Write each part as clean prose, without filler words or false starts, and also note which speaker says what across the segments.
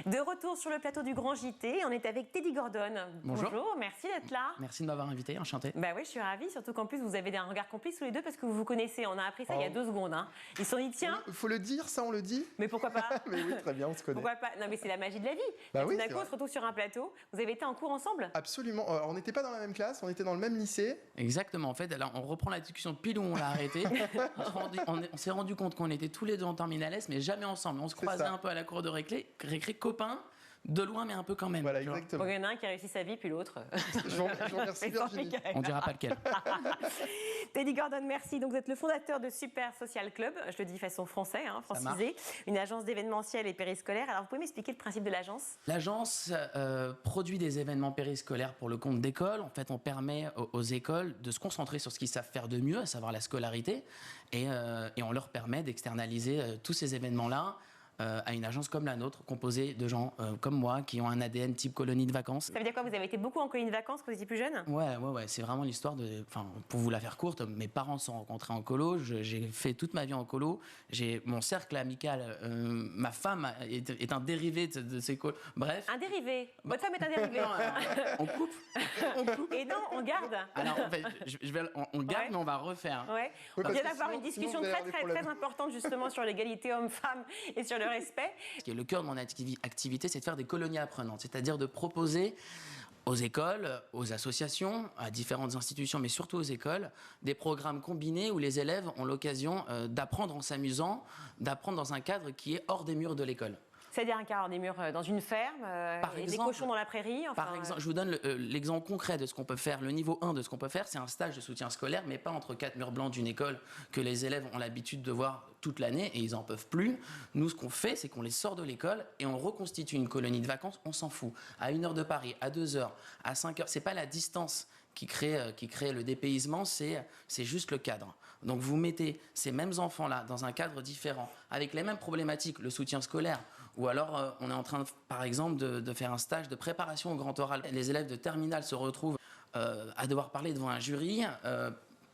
Speaker 1: De retour sur le plateau du Grand JT, on est avec Teddy Gordon.
Speaker 2: Bonjour,
Speaker 1: merci d'être là.
Speaker 2: Merci de m'avoir invité, enchanté.
Speaker 1: Bah oui, je suis ravie, surtout qu'en plus vous avez un regard complice tous les deux parce que vous vous connaissez. On a appris ça il y a 2 secondes. Hein. Ils sont dit tiens.
Speaker 3: Faut le dire, ça on le dit.
Speaker 1: Mais pourquoi pas?
Speaker 3: Mais oui, très bien, on se connaît.
Speaker 1: Pourquoi pas? Non mais c'est la magie de la vie.
Speaker 3: Bah
Speaker 1: tout
Speaker 3: oui,
Speaker 1: d'un coup, on se retrouve sur un plateau. Vous avez été en cours ensemble?
Speaker 3: Absolument. On n'était pas dans la même classe, on était dans le même lycée.
Speaker 2: Exactement. En fait, alors, on reprend la discussion pile où on l'a arrêté. on s'est rendu compte qu'on était tous les deux en terminale S, mais jamais ensemble. On se croisait un peu à la cour de récré, copains. De loin, mais un peu quand même.
Speaker 3: Voilà, exactement.
Speaker 1: Il y en a un qui a réussi sa vie, puis l'autre.
Speaker 3: Je vous remercie, Virginie.
Speaker 2: On dira pas lequel.
Speaker 1: Teddy Gordon, merci. Donc, vous êtes le fondateur de Super Social Club. Je le dis façon français, francisé. Une agence d'événementiel et périscolaire. Alors, vous pouvez m'expliquer le principe de l'agence?
Speaker 2: L'agence produit des événements périscolaires pour le compte d'écoles. En fait, on permet aux écoles de se concentrer sur ce qu'ils savent faire de mieux, à savoir la scolarité. Et on leur permet d'externaliser tous ces événements-là à une agence comme la nôtre, composée de gens comme moi, qui ont un ADN type colonie de vacances.
Speaker 1: Ça veut dire quoi? Vous avez été beaucoup en colonie de vacances quand vous étiez plus jeune?
Speaker 2: Ouais, c'est vraiment l'histoire de... Enfin, pour vous la faire courte, mes parents se sont rencontrés en colo, j'ai fait toute ma vie en colo, j'ai mon cercle amical, ma femme est un dérivé de ces colos, bref.
Speaker 1: Un dérivé? Votre femme est un dérivé?
Speaker 2: On coupe.
Speaker 1: Et non, on garde.
Speaker 2: Alors, en fait, on garde, mais on va refaire.
Speaker 1: Ouais.
Speaker 3: Oui,
Speaker 1: On vient d'avoir une discussion très importante justement sur l'égalité homme-femme et sur le respect.
Speaker 2: Ce qui est le cœur de mon activité, c'est de faire des colonies apprenantes, c'est-à-dire de proposer aux écoles, aux associations, à différentes institutions, mais surtout aux écoles, des programmes combinés où les élèves ont l'occasion d'apprendre en s'amusant, d'apprendre dans un cadre qui est hors des murs de l'école.
Speaker 1: C'est-à-dire un cadre des murs dans une ferme, des cochons dans la prairie.
Speaker 2: Par exemple, je vous donne l'exemple concret de ce qu'on peut faire. Le niveau 1 de ce qu'on peut faire, c'est un stage de soutien scolaire, mais pas entre 4 murs blancs d'une école que les élèves ont l'habitude de voir toute l'année et ils n'en peuvent plus. Nous, ce qu'on fait, c'est qu'on les sort de l'école et on reconstitue une colonie de vacances. On s'en fout. À 1 heure de Paris, à 2 heures, à 5 heures. C'est pas la distance qui crée le dépaysement, c'est juste le cadre. Donc vous mettez ces mêmes enfants-là dans un cadre différent, avec les mêmes problématiques, le soutien scolaire, ou alors on est en train, par exemple, de faire un stage de préparation au grand oral. Les élèves de terminale se retrouvent à devoir parler devant un jury,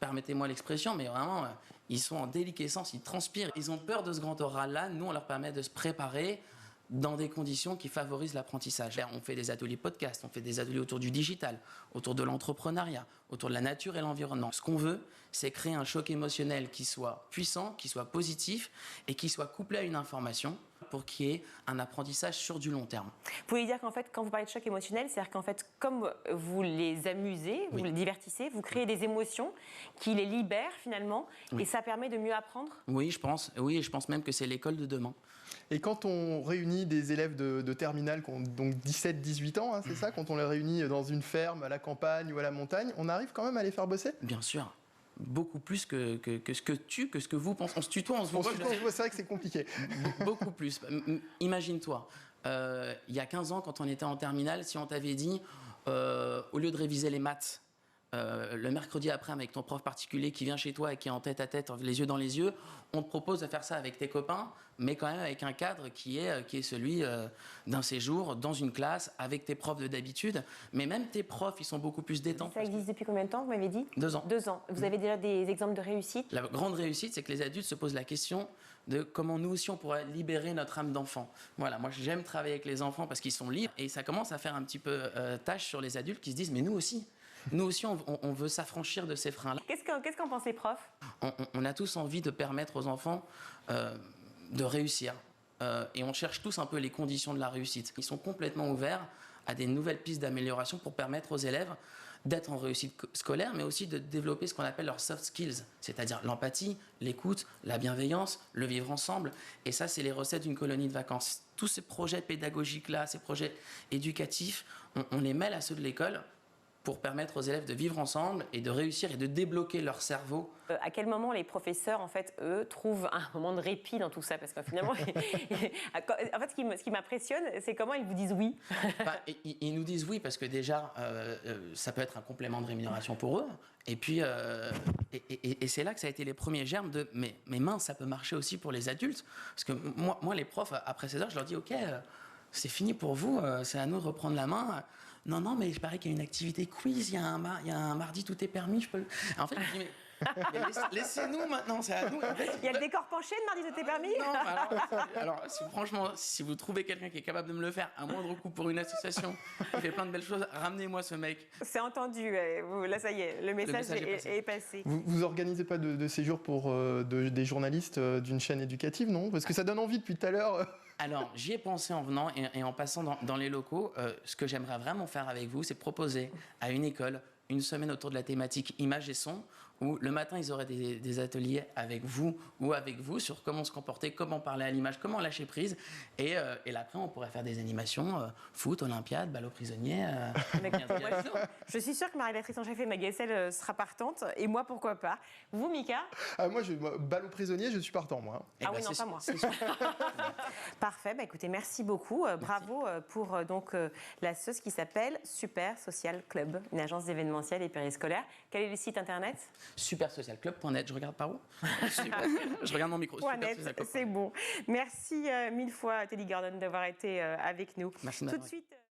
Speaker 2: permettez-moi l'expression, mais vraiment, ils sont en déliquescence, ils transpirent. Ils ont peur de ce grand oral-là, nous on leur permet de se préparer dans des conditions qui favorisent l'apprentissage. On fait des ateliers podcast, on fait des ateliers autour du digital, autour de l'entrepreneuriat, autour de la nature et l'environnement. Ce qu'on veut, c'est créer un choc émotionnel qui soit puissant, qui soit positif et qui soit couplé à une information pour qu'il y ait un apprentissage sur du long terme.
Speaker 1: Vous pouvez dire qu'en fait, quand vous parlez de choc émotionnel, c'est-à-dire qu'en fait, comme vous les amusez, vous les divertissez, vous créez des émotions qui les libèrent finalement, et ça permet de mieux apprendre?
Speaker 2: Oui, je pense même que c'est l'école de demain.
Speaker 3: Et quand on réunit des élèves de terminale qui ont donc 17-18 ans, c'est ça, quand on les réunit dans une ferme, à la campagne ou à la montagne, on arrive quand même à les faire bosser?
Speaker 2: Bien sûr. Beaucoup plus que ce que vous pensez. On se tutoie, on se voit.
Speaker 3: C'est vrai que c'est compliqué.
Speaker 2: Beaucoup plus. Imagine-toi, il y a 15 ans, quand on était en terminale, si on t'avait dit, au lieu de réviser les maths, le mercredi après avec ton prof particulier qui vient chez toi et qui est en tête à tête, les yeux dans les yeux, on te propose de faire ça avec tes copains, mais quand même avec un cadre qui est celui d'un séjour dans une classe avec tes profs d'habitude. Mais même tes profs, ils sont beaucoup plus détendus.
Speaker 1: Ça existe depuis combien de temps, vous m'avez dit?
Speaker 2: 2 ans.
Speaker 1: 2 ans. Vous avez déjà des exemples de réussite?
Speaker 2: La grande réussite, c'est que les adultes se posent la question de comment nous aussi on pourrait libérer notre âme d'enfant. Voilà, moi j'aime travailler avec les enfants parce qu'ils sont libres et ça commence à faire un petit peu tâche sur les adultes qui se disent mais nous aussi, on veut s'affranchir de ces freins-là.
Speaker 1: Qu'est-ce qu'en pensent les profs?
Speaker 2: On a tous envie de permettre aux enfants de réussir. Et on cherche tous un peu les conditions de la réussite. Ils sont complètement ouverts à des nouvelles pistes d'amélioration pour permettre aux élèves d'être en réussite scolaire, mais aussi de développer ce qu'on appelle leurs soft skills, c'est-à-dire l'empathie, l'écoute, la bienveillance, le vivre ensemble. Et ça, c'est les recettes d'une colonie de vacances. Tous ces projets pédagogiques-là, ces projets éducatifs, on les mêle à ceux de l'école pour permettre aux élèves de vivre ensemble et de réussir et de débloquer leur cerveau.
Speaker 1: À quel moment les professeurs, en fait, eux, trouvent un moment de répit dans tout ça? Parce que finalement, en fait, ce qui m'impressionne, c'est comment ils vous disent oui.
Speaker 2: Ils nous disent oui parce que déjà, ça peut être un complément de rémunération pour eux. Et puis, et c'est là que ça a été les premiers germes de mais mince, ça peut marcher aussi pour les adultes. Parce que moi les profs, après 16 heures, je leur dis ok, c'est fini pour vous, c'est à nous de reprendre la main. Non, mais il paraît qu'il y a une activité quiz, il y a un mardi, tout est permis, je peux le... En fait, je dis, Laissez-nous maintenant, c'est à nous. En fait,
Speaker 1: Il y a le décor penché de mardi de tes permis.
Speaker 2: Non, alors franchement, si vous trouvez quelqu'un qui est capable de me le faire, à moindre coût pour une association qui fait plein de belles choses, ramenez-moi ce mec.
Speaker 1: C'est entendu. Là, ça y est, le message est passé.
Speaker 3: Vous organisez pas de séjour pour des journalistes d'une chaîne éducative, non? Parce que ça donne envie depuis tout à l'heure.
Speaker 2: Alors, j'y ai pensé en venant et en passant dans les locaux. Ce que j'aimerais vraiment faire avec vous, c'est proposer à une école une semaine autour de la thématique images et son, où le matin, ils auraient des ateliers avec vous ou avec vous sur comment se comporter, comment parler à l'image, comment lâcher prise. Et l'après, on pourrait faire des animations, foot, olympiade, balle aux prisonniers.
Speaker 1: Je suis sûre que ma rédactrice en chef et Magassel sera partante. Et moi, pourquoi pas? Vous, Mika?
Speaker 3: Moi, balle aux prisonniers, je suis partant, moi.
Speaker 1: Ah oui, non, pas moi. Parfait. Écoutez, merci beaucoup. Bravo pour donc la SEUS qui s'appelle Super Social Club, une agence d'événementiel et périscolaire. Quel est le site internet?
Speaker 2: Supersocialclub.net. Je regarde par où? Je regarde mon micro.
Speaker 1: .net, c'est bon. Merci mille fois, Teddy Gordon, d'avoir été avec nous.
Speaker 2: Merci.
Speaker 1: Tout de suite.